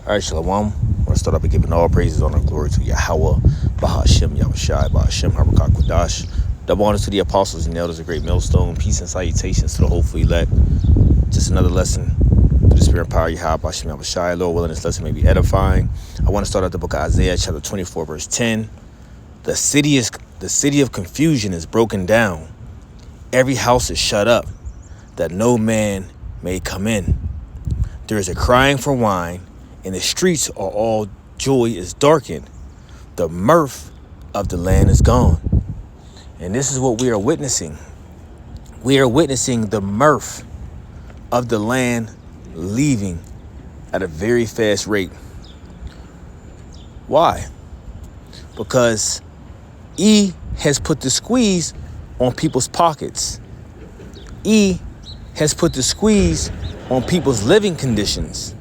All right, Shalom. I want to start off by giving all praises, honor, and glory to Yahweh, Bahashem, Yahushai, Bahashem, Harakak, Kodash. Double honors to the apostles and elders of Great Millstone. Peace and salutations to the hopeful elect. Just another lesson through the spirit and power of Yahweh, Bahashem, Yahushai. Lord willing, this lesson may be edifying. I want to start out the book of Isaiah, chapter 24, verse 10. The city of confusion is broken down. Every house is shut up, that no man may come in. There is a crying for wine, and the streets are all joy is darkened. The mirth of the land is gone. And this is what we are witnessing. We are witnessing the mirth of the land leaving at a very fast rate. Why? Because E has put the squeeze on people's pockets. E has put the squeeze on people's living conditions.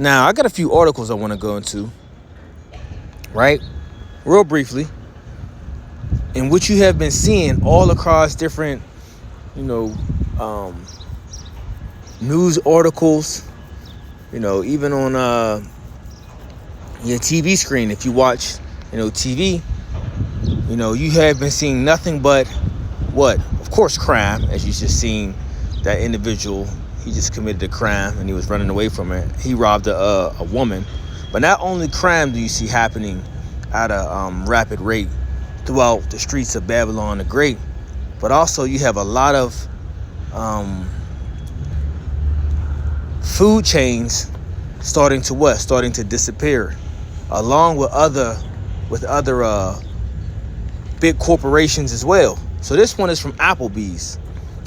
Now, I got a few articles I want to go into, right? Real briefly, in which you have been seeing all across different, news articles, even on your TV screen. If you watch, TV, you have been seeing nothing but what? Of course, crime, as you just seen that individual. He just committed a crime and he was running away from it. He robbed a woman. But not only crime do you see happening at a rapid rate throughout the streets of Babylon the Great, but also you have a lot of food chains starting to disappear, along with other big corporations as well. So this one is from Applebee's.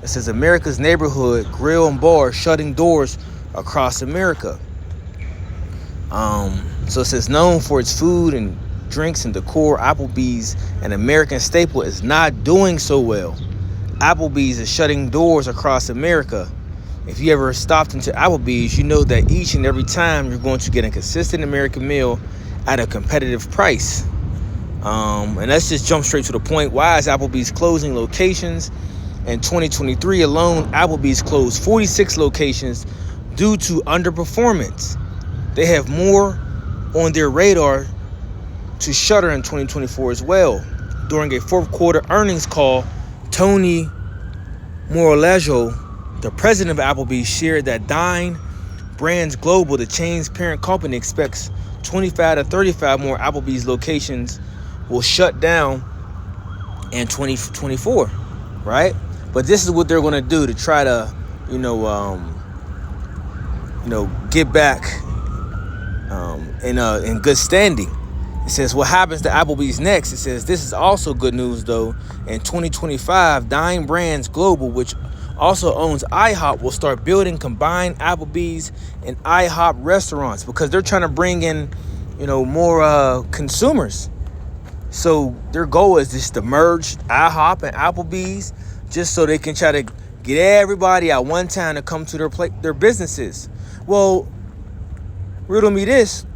It says America's neighborhood grill and bar shutting doors across America. So it says known for its food and drinks and decor, Applebee's, an American staple, is not doing so well. Applebee's is shutting doors across America. If you ever stopped into Applebee's, you know that each and every time you're going to get a consistent American meal at a competitive price. And let's just jump straight to the point. Why is Applebee's closing locations? In 2023 alone, Applebee's closed 46 locations due to underperformance. They have more on their radar to shutter in 2024 as well. During a fourth quarter earnings call, Tony Moralejo, the president of Applebee's, shared that Dine Brands Global, the chain's parent company, expects 25 to 35 more Applebee's locations will shut down in 2024, right? But this is what they're going to do to try to, get back in good standing. It says what happens to Applebee's next. It says this is also good news though. In 2025, Dine Brands Global, which also owns IHOP, will start building combined Applebee's and IHOP restaurants because they're trying to bring in, more consumers. So their goal is just to merge IHOP and Applebee's, just so they can try to get everybody at one time to come to their businesses. Well, riddle me this.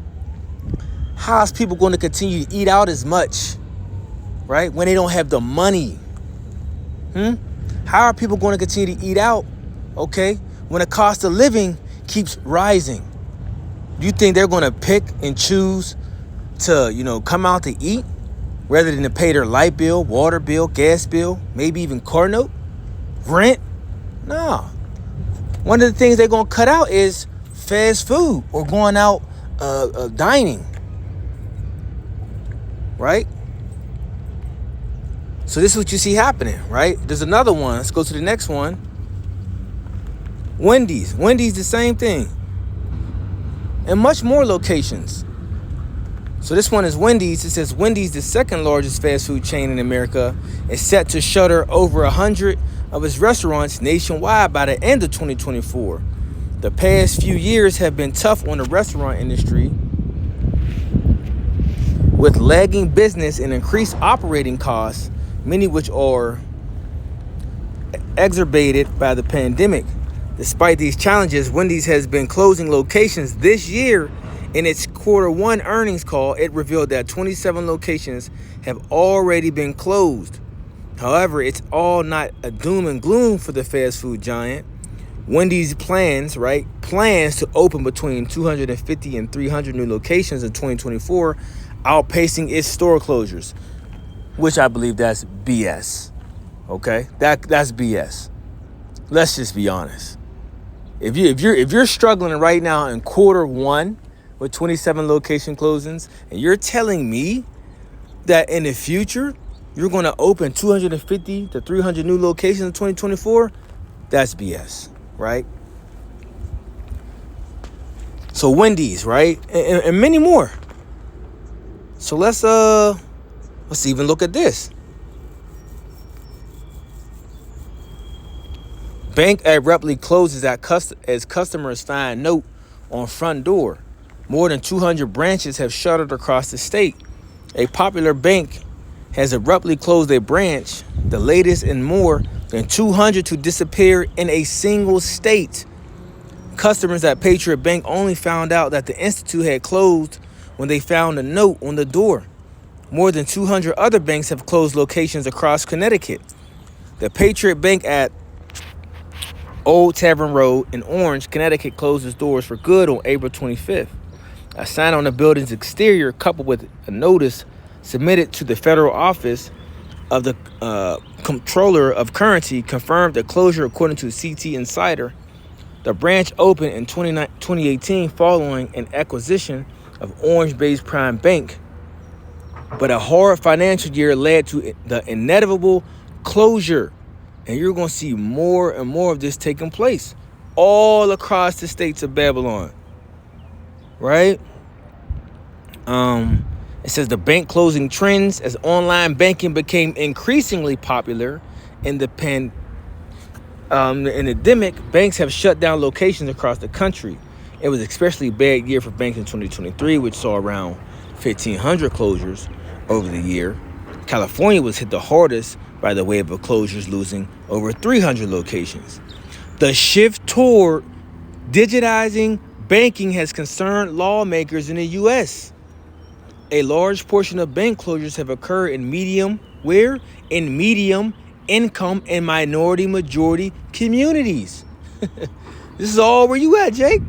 How's people going to continue to eat out as much, right, when they don't have the money? How are people going to continue to eat out, okay, when the cost of living keeps rising? Do you think they're going to pick and choose to, come out to eat rather than to pay their light bill, water bill, gas bill, maybe even car note, rent? No. One of the things they're going to cut out is fast food or going out dining, right? So this is what you see happening, right? There's another one. Let's go to the next one. Wendy's. Wendy's, the same thing. And much more locations. So this one is Wendy's. It says Wendy's, the second largest fast food chain in America, is set to shutter over 100 of its restaurants nationwide by the end of 2024. The past few years have been tough on the restaurant industry, with lagging business and increased operating costs, many which are exacerbated by the pandemic. Despite these challenges, Wendy's has been closing locations this year. In its quarter one earnings call, it revealed that 27 locations have already been closed. However, it's all not a doom and gloom for the fast food giant. Wendy's plans to open between 250 and 300 new locations in 2024, outpacing its store closures, which I believe that's BS. Okay, that's BS. Let's just be honest. If you're struggling right now in Q1 with 27 location closings, and you're telling me that in the future you're going to open 250 to 300 new locations in 2024, that's BS, right? So Wendy's, right, and many more. So let's even look at this. Bank abruptly closes as customers find note on front door. More than 200 branches have shuttered across the state. A popular bank has abruptly closed a branch, the latest in more than 200 to disappear in a single state. Customers at Patriot Bank only found out that the institute had closed when they found a note on the door. More than 200 other banks have closed locations across Connecticut. The Patriot Bank at Old Tavern Road in Orange, Connecticut closed its doors for good on April 25th. A sign on the building's exterior, coupled with a notice submitted to the federal office of the Comptroller of Currency, confirmed the closure, according to CT Insider. The branch opened in 2018 following an acquisition of Orange-based Prime Bank, but a hard financial year led to the inevitable closure. And you're going to see more and more of this taking place all across the states of Babylon, right? It says the bank closing trends as online banking became increasingly popular in the pandemic. Banks have shut down locations across the country. It was especially a bad year for banks in 2023, which saw around 1,500 closures over the year. California was hit the hardest by the wave of closures, losing over 300 locations. The shift toward digitizing banking has concerned lawmakers in the U.S. A large portion of bank closures have occurred in medium income and minority majority communities. This is all where you at, Jake.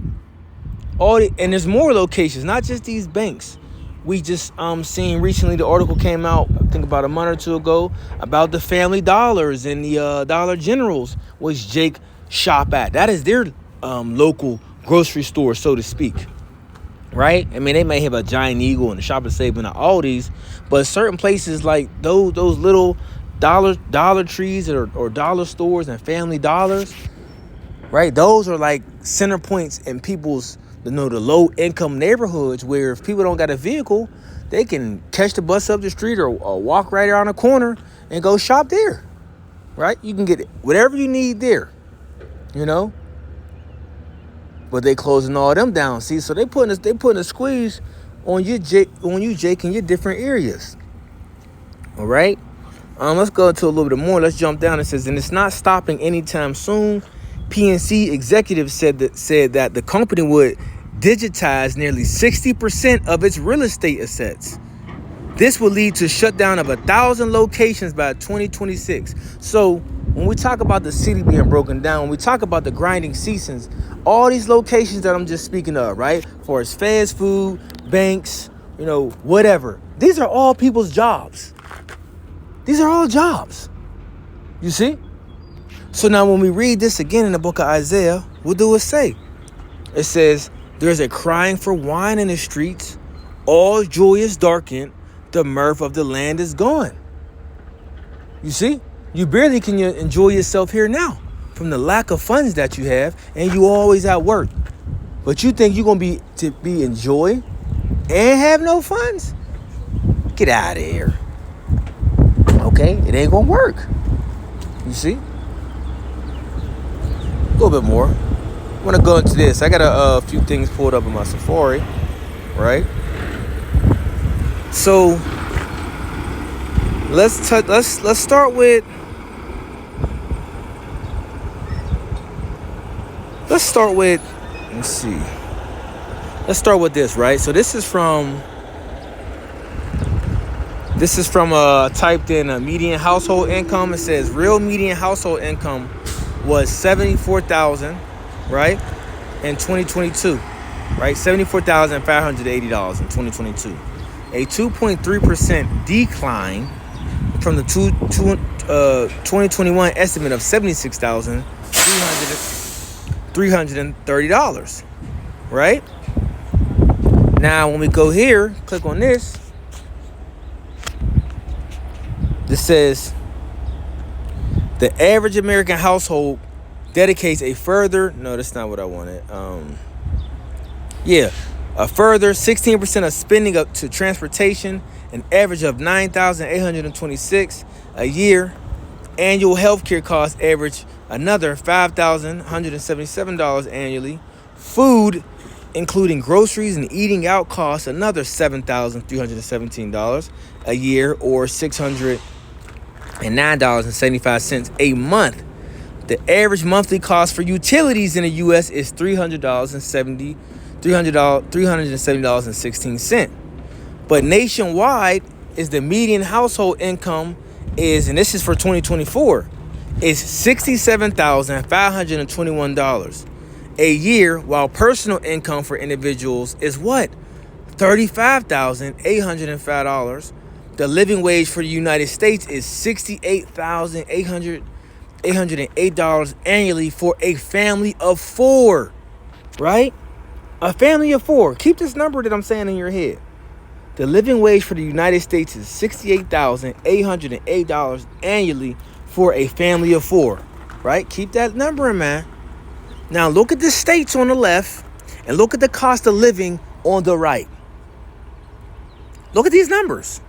And there's more locations, not just these banks. We just seen recently, the article came out, I think about a month or two ago, about the Family Dollars and the Dollar Generals, which Jake shop at. That is their local grocery store, so to speak, right? I mean, they may have a Giant Eagle and a Shop and Save and the Aldi's, but certain places like those little Dollar Trees or dollar stores and Family Dollars, right? Those are like center points in people's, the low income neighborhoods, where if people don't got a vehicle, they can catch the bus up the street or walk right around the corner and go shop there, right? You can get whatever you need there, but they closing all them down. See, so they putting a squeeze on you, Jake, in your different areas. All right. Let's go into a little bit more. Let's jump down. It says, and it's not stopping anytime soon. PNC executives said that the company would digitize nearly 60% of its real estate assets. This will lead to shutdown of 1,000 locations by 2026. So when we talk about the city being broken down, when we talk about the grinding seasons, all these locations that I'm just speaking of, right? For as fast food, banks, whatever. These are all people's jobs. These are all jobs. You see? So now when we read this again in the book of Isaiah, what do it say? It says, there's a crying for wine in the streets. All joy is darkened. The mirth of the land is gone. You see? You barely can enjoy yourself here now from the lack of funds that you have, and you always at work. But you think you're going to be enjoy and have no funds? Get out of here. Okay? It ain't going to work. You see? A little bit more. I want to go into this. I got a few things pulled up in my Safari, right? So let's start with let's see. Let's start with this, right? So this is from typed in a median household income. It says real median household income was 74,000, right? In 2022, right? $74,580 in 2022. A 2.3% decline from the 2021 estimate of $76,330, right? Now, when we go here, click on this. This says the average American household dedicates a further, no, that's not what I wanted. A further 16% of spending up to transportation, an average of $9,826 a year. Annual healthcare costs average another $5,177 annually. Food, including groceries and eating out, costs another $7,317 a year, or $609.75 a month. The average monthly cost for utilities in the U.S. is $370.16. But nationwide, is the median household income is, and this is for 2024, is $67,521 a year, while personal income for individuals is what? $35,805. The living wage for the United States is $68,808 annually for a family of four, right? A family of four. Keep this number that I'm saying in your head. The living wage for the United States is $68,808 annually for a family of four, right? Keep that number in mind. Now look at the states on the left and look at the cost of living on the right. Look at these numbers.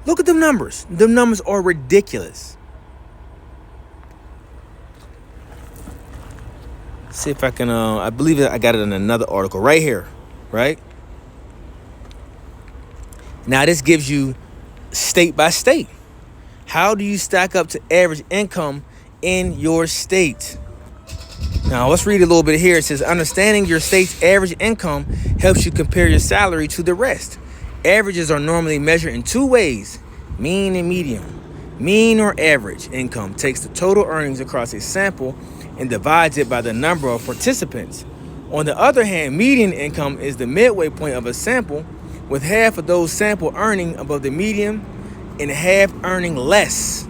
Look at them numbers. The numbers are ridiculous. See if I can, I believe I got it in another article right here, right? Now this gives you state by state. How do you stack up to average income in your state? Now let's read a little bit here. It says, understanding your state's average income helps you compare your salary to the rest. Averages are normally measured in two ways, mean and median. Mean or average income takes the total earnings across a sample and divides it by the number of participants. On the other hand, median income is the midway point of a sample, with half of those sample earning above the median and half earning less.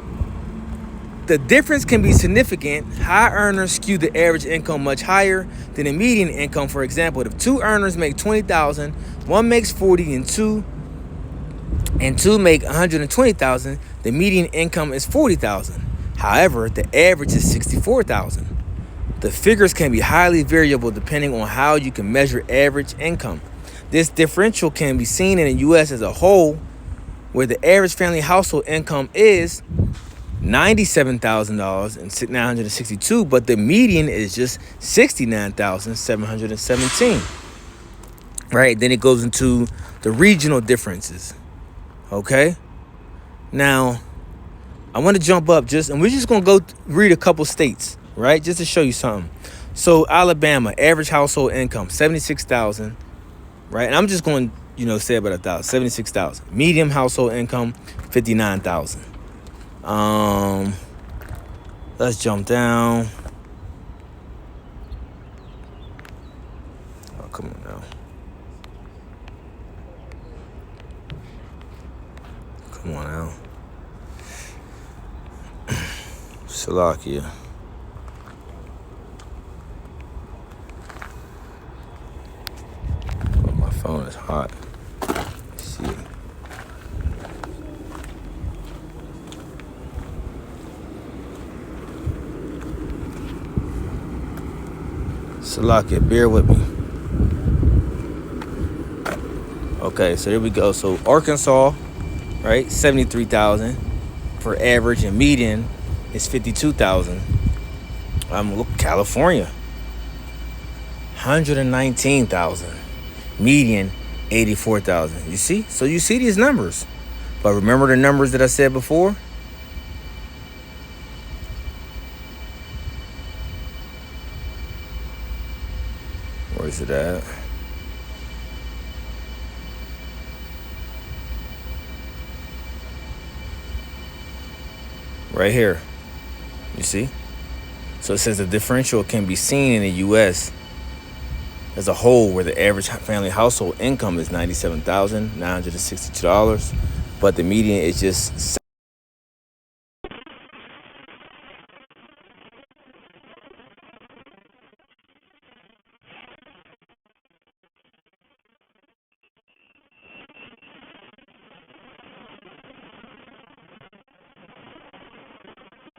The difference can be significant. High earners skew the average income much higher than the median income. For example, if two earners make $20,000, one makes $40,000 and two make $120,000, the median income is $40,000. However, the average is $64,000. The figures can be highly variable depending on how you can measure average income. This differential can be seen in the U.S. as a whole, where the average family household income is $97,962, but the median is just $69,717. Right? Then it goes into the regional differences. Okay? Now, I want to jump up and we're just going to go read a couple states, right? Just to show you something. So, Alabama, average household income, $76,000, right? And I'm just going to, say about 1,000, $76,000. Medium household income, $59,000. Let's jump down. Oh, come on now. Come on now. Slovakia. Oh, my phone is hot. Let's see. Slovakia, bear with me. Okay, so there we go. So Arkansas, right, 73,000 for average, and median is 52,000. Look, California, 119,000. Median, 84,000. You see? So you see these numbers. But remember the numbers that I said before? Where is it at? Right here. You see? So it says the differential can be seen in the U.S. as a whole, where the average family household income is $97,962, but the median is just